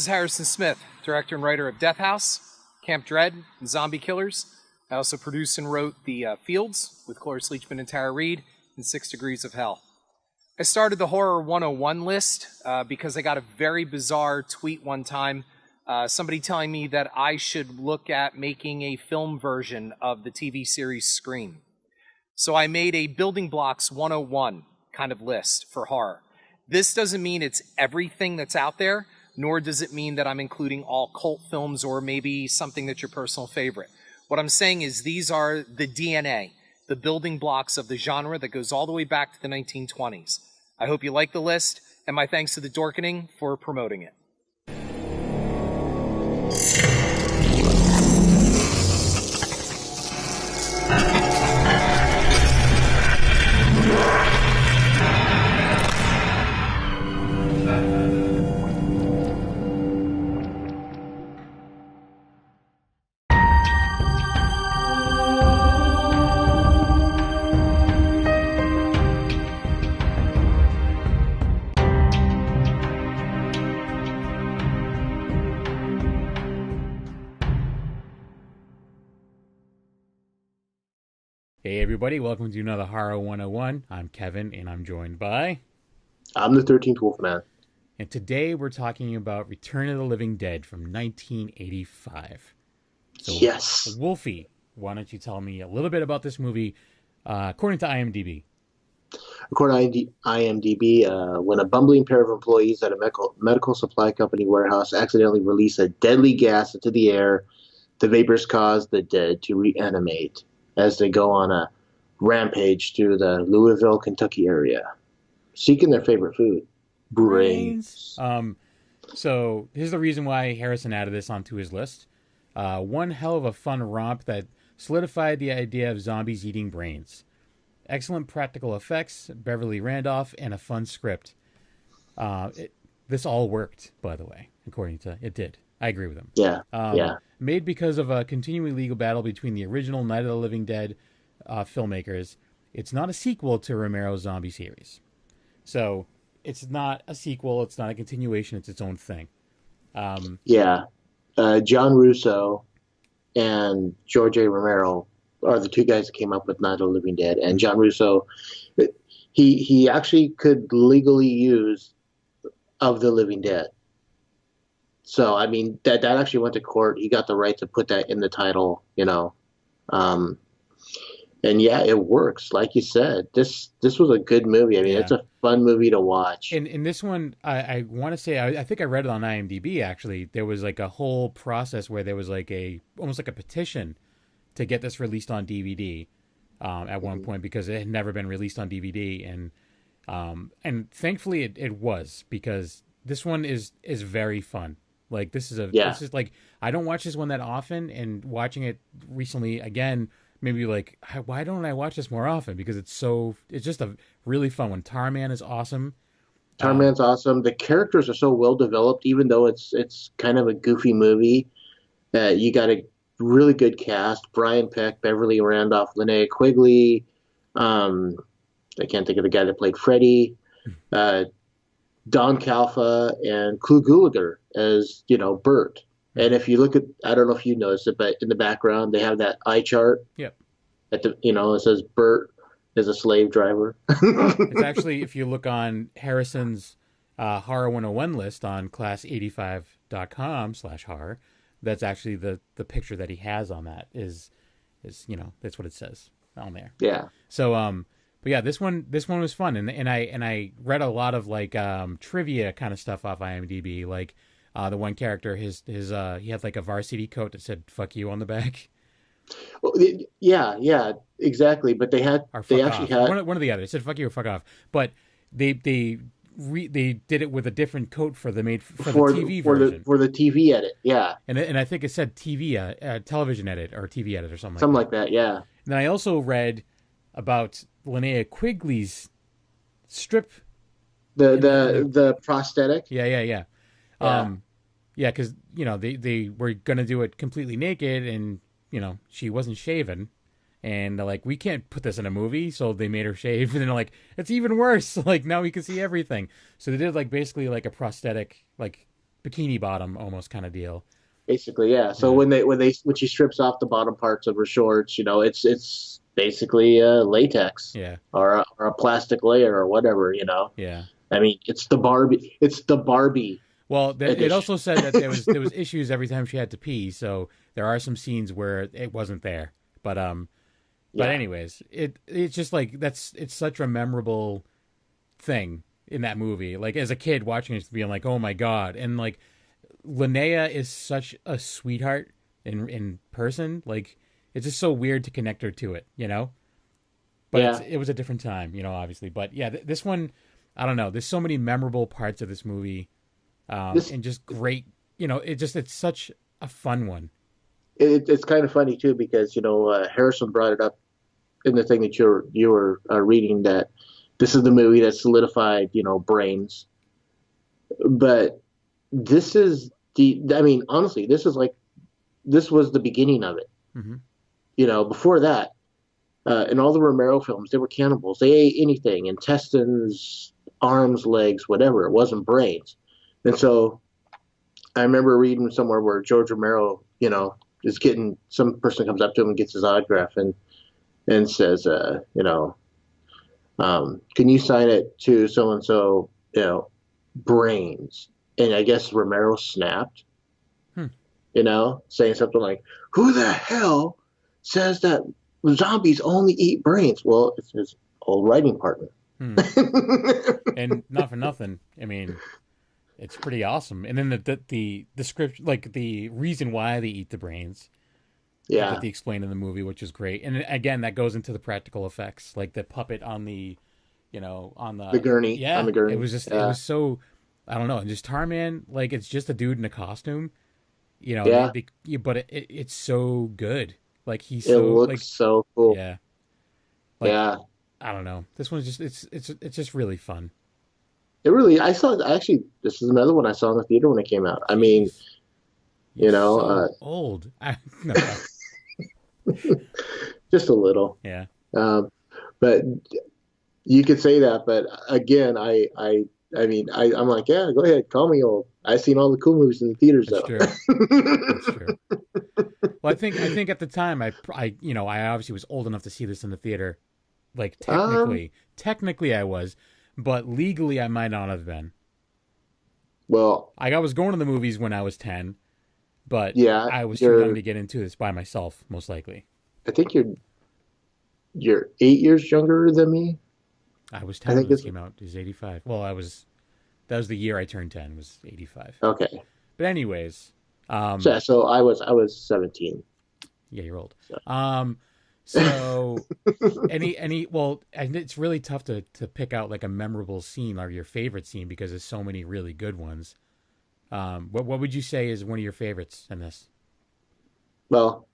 is Harrison Smith, director and writer of Death House, Camp Dread, and Zombie Killers. I also produced and wrote The Fields with Cloris Leachman and Tara Reid, and 6 Degrees of Hell. I started the Horror 101 list because I got a very bizarre tweet one time, somebody telling me that I should look at making a film version of the TV series Scream. So I made a Building Blocks 101 kind of list for horror. This doesn't mean it's everything that's out there, nor does it mean that I'm including all cult films or maybe something that's your personal favorite. What I'm saying is these are the DNA, the building blocks of the genre that goes all the way back to the 1920s. I hope you like the list, and my thanks to the Dorkening for promoting it. Hey everybody, welcome to another Horror 101. I'm Kevin, and I'm joined by... I'm the 13th Wolfman. And today we're talking about Return of the Living Dead from 1985. So, yes. Wolfie, why don't you tell me a little bit about this movie, according to IMDb? According to IMDb, when a bumbling pair of employees at a medical supply company warehouse accidentally release a deadly gas into the air, the vapors cause the dead to reanimate as they go on a rampage through the Louisville, Kentucky area, seeking their favorite food, brains. So here's the reason why Harrison added this onto his list. One hell of a fun romp that solidified the idea of zombies eating brains. Excellent practical effects, Beverly Randolph, and a fun script. This all worked, by the way, according to... It did. I agree with him. Yeah. Made because of a continuing legal battle between the original Night of the Living Dead filmmakers. It's not a sequel to Romero's zombie series. So it's not a sequel. It's not a continuation. It's its own thing. John Russo and George A. Romero are the two guys that came up with Night of the Living Dead. And John Russo, he actually could legally use Of the Living Dead. So, I mean, that actually went to court. He got the right to put that in the title, you know. And yeah, it works. Like you said, this was a good movie. I mean, It's a fun movie to watch. And in this one, I want to say, I think I read it on IMDb, actually. There was like a whole process where there was like almost like a petition to get this released on DVD at one point, because it had never been released on DVD. And thankfully it was, because this one is very fun. Like, this is like, I don't watch this one that often, and watching it recently again, maybe like, why don't I watch this more often? Because it's just a really fun one. Tarman is awesome. Tarman's awesome. The characters are so well developed, even though it's kind of a goofy movie. You got a really good cast: Brian Peck, Beverly Randolph, Linnea Quigley. I can't think of the guy that played Freddy. Don Calfa and Clu Gulager as, Bert. And if you look at, I don't know if you noticed it, but in the background they have that eye chart. Yep. It says Bert is a slave driver. It's actually, if you look on Harrison's Horror 101 list on class85.com/horror, that's actually the picture that he has on that is that's what it says on there. Yeah. So but yeah, this one was fun, and I read a lot of like trivia kind of stuff off IMDb, like the one character, he had like a varsity coat that said "fuck you" on the back. Well, yeah, exactly. But they had one or the other. It said "fuck you" or "fuck off," but they did it with a different coat for the TV version for the TV edit. Yeah, and I think it said television edit or TV edit or something like that. Yeah. And then I also read about Linnea Quigley's strip, the prosthetic. Yeah, because they were gonna do it completely naked, and she wasn't shaven, and they're like, we can't put this in a movie, so they made her shave, and they're like, it's even worse. Like, now we can see everything. So they did like basically like a prosthetic, like bikini bottom almost kind of deal. Basically, yeah. So Yeah. when she strips off the bottom parts of her shorts, it's basically latex Yeah. or a plastic layer or whatever, you know. Yeah. I mean, it's the Barbie Well, it edition. also said that there was issues every time she had to pee, so there are some scenes where it wasn't there. But Yeah, anyways, it's just like it's such a memorable thing in that movie. Like as a kid watching it, being like, "Oh my god!" And like Linnea is such a sweetheart in person. Like it's just so weird to connect her to it, you know. But yeah. it was a different time, you know, obviously. But yeah, this one, I don't know. There's so many memorable parts of this movie, This and just great. You know, it's such a fun one. it's kind of funny too because Harrison brought it up in the thing that you were reading that this is the movie that solidified Brains, but this is the I mean honestly this was the beginning of it. Hmm. Before that, in all the Romero films, they were cannibals. They ate anything, intestines, arms, legs, whatever. It wasn't brains. And so I remember reading somewhere where George Romero, is getting some person comes up to him and gets his autograph and says, can you sign it to so and so, brains? And I guess Romero snapped, Hmm. saying something like, "Who the hell says that zombies only eat brains?" Well, it's his old writing partner. Hmm. And not for nothing. I mean, it's pretty awesome. And then the description, like the reason why they eat the brains that Yeah, they explain in the movie, which is great. And again, that goes into the practical effects, like the puppet on the, on the the gurney on yeah. the It gurney. was just it Yeah, was so I don't know, and just Tarman, like it's just a dude in a costume, yeah. but it's so good. Like he's It so looks like so cool. yeah, like Yeah, I don't know. This one's just it's just really fun. it really. I saw. Actually, this is another one I saw in the theater when it came out. I mean, Jeez, you're you know, so old. No, just a little. yeah, Um, but you could say that. But again, I'm like, yeah, go ahead, call me old. I've seen all the cool movies in the theaters, that's though. true. That's true. Well, I think at the time I obviously was old enough to see this in the theater. Like um, technically I was, but legally I might not have been. well, Like I was going to the movies when I was 10, but yeah, I was too young you're. to get into this by myself, most likely. I think you're 8 years younger than me. I was I 10 when think this it's came out. It was 85. Well, that was the year I turned 10 was 85. okay. But anyways, So, so I was 17. yeah, you're old. So. Um so well, and it's really tough to pick out like a memorable scene or your favorite scene because there's so many really good ones. What would you say is one of your favorites in this? Well,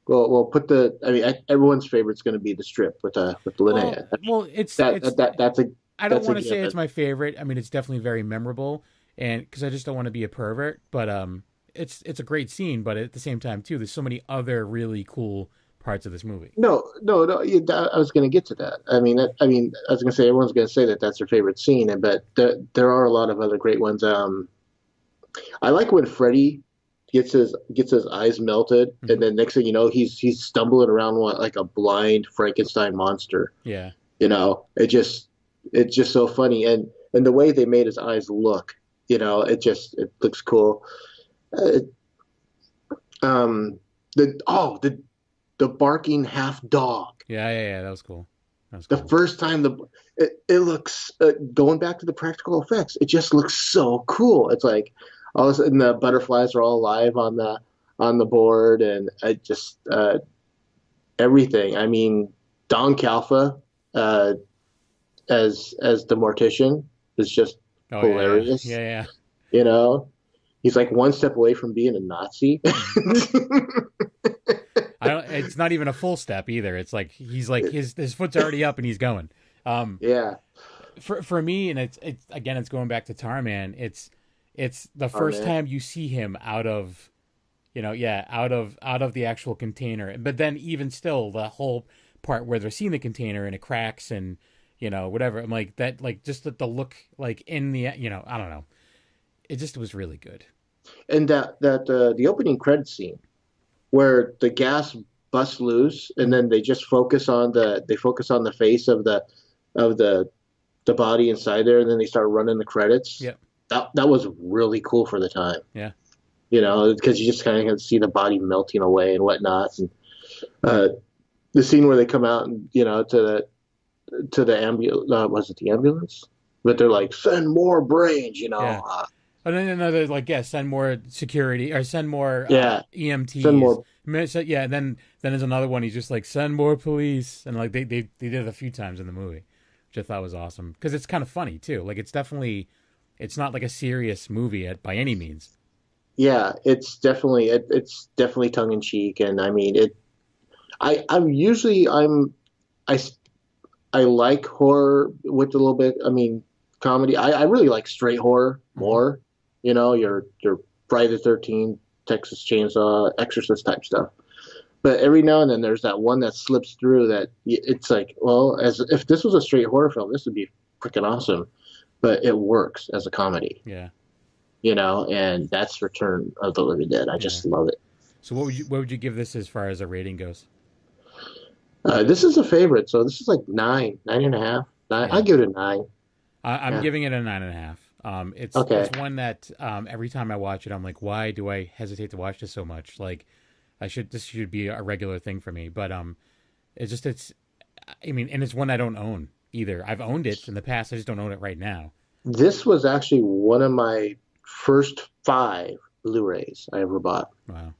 we'll put the. I mean, everyone's favorite's going to be the strip with Well, Linnea. I mean, well, that that, that that's a I don't that's a want to say it's given. my favorite. I mean, it's definitely very memorable, and because I just don't want to be a pervert. But it's a great scene. But at the same time, too, there's so many other really cool parts of this movie. No, no, no. I was going to get to that. I was going to say everyone's going to say that that's their favorite scene, but there are a lot of other great ones. I like when Freddy gets his eyes melted, Hmm. and then next thing you know, he's stumbling around like a blind Frankenstein monster. Yeah, It's just so funny, and the way they made his eyes look, it looks cool. Uh, um, the barking half dog. yeah. That was cool. That was The cool. first time it looks going back to the practical effects, it just looks so cool. It's like all of a sudden the butterflies are all alive on the board, and it just everything. I mean, Don Calfa uh, as the mortician is just Oh hilarious. yeah. You know, he's like one step away from being a Nazi. I don't. It's not even a full step either. It's like he's like his foot's already up and he's going. Um, Yeah, for me, and it's again, it's going back to Tarman. It's the oh first man, time you see him out of, out of the actual container. But then even still, the whole part where they're seeing the container and it cracks and whatever. I'm like that, like just the look, like in the, I don't know. It just was really good. And the opening credit scene where the gas busts loose, and then they just focus on the face of the body inside there, and then they start running the credits. Yep. That was really cool for the time. Yeah. Because you just kind of see the body melting away and whatnot, and uh, the scene where they come out and to the ambulance. Was it the ambulance? But they're like, send more brains. Yeah. And then another like, yeah, send more security or send more Yeah, EMTs. send more. Yeah, then there's another one. He's just like, send more police, and like they did it a few times in the movie, which I thought was awesome because it's kind of funny too. Like it's not like a serious movie by any means. Yeah, it's definitely tongue in cheek, and I mean it. I'm usually I I like horror with a little bit. I mean, comedy. I really like straight horror Mm-hmm. more. Your Friday the 13th, Texas Chainsaw, Exorcist type stuff. But every now and then there's that one that slips through that it's like, well, as if this was a straight horror film, this would be freaking awesome. But it works as a comedy, Yeah. and that's Return of the Living Dead. I Yeah. just love it. So what would you give this as far as a rating goes? This is a favorite, so this is like 9.5. Nine. I Yeah. give it a 9. I'm Yeah. giving it a 9.5. It's Okay. one that every time I watch it, I'm like, why do I hesitate to watch this so much? Like, this should be a regular thing for me. But I mean, and it's one I don't own either. I've owned it in the past. I just don't own it right now. This was actually one of my first 5 Blu-rays I ever bought. Wow.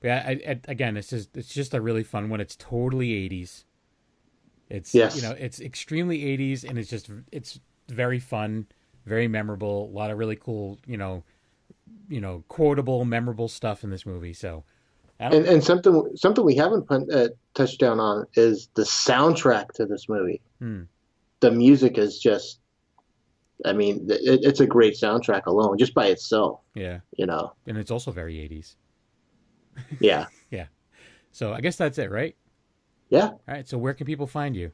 But yeah, again, it's just a really fun one. It's totally 80s. Yes. It's extremely 80s, and it's very fun, very memorable. A lot of really cool, quotable, memorable stuff in this movie. So, I don't. And something we haven't touched down on is the soundtrack to this movie. Hmm, The music is just, I mean, it's a great soundtrack alone, just by itself. yeah, You know. and it's also very 80s. Yeah. Yeah. So I guess that's it, right? Yeah. All right. So where can people find you?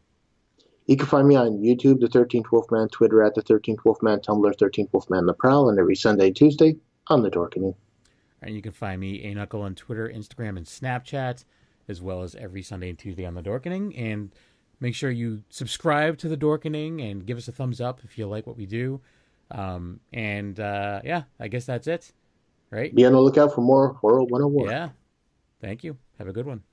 You can find me on YouTube, The 13th Wolfman, Twitter at The 13th Wolfman, Tumblr, 13th Wolfman The Prowl, and every Sunday and Tuesday on The Dorkening. And you can find me, A Knuckle, on Twitter, Instagram, and Snapchat, as well as every Sunday and Tuesday on The Dorkening. And make sure you subscribe to The Dorkening and give us a thumbs up if you like what we do. Yeah, I guess that's it, right? Be on the lookout for more Horror 101. Yeah. Thank you. Have a good one.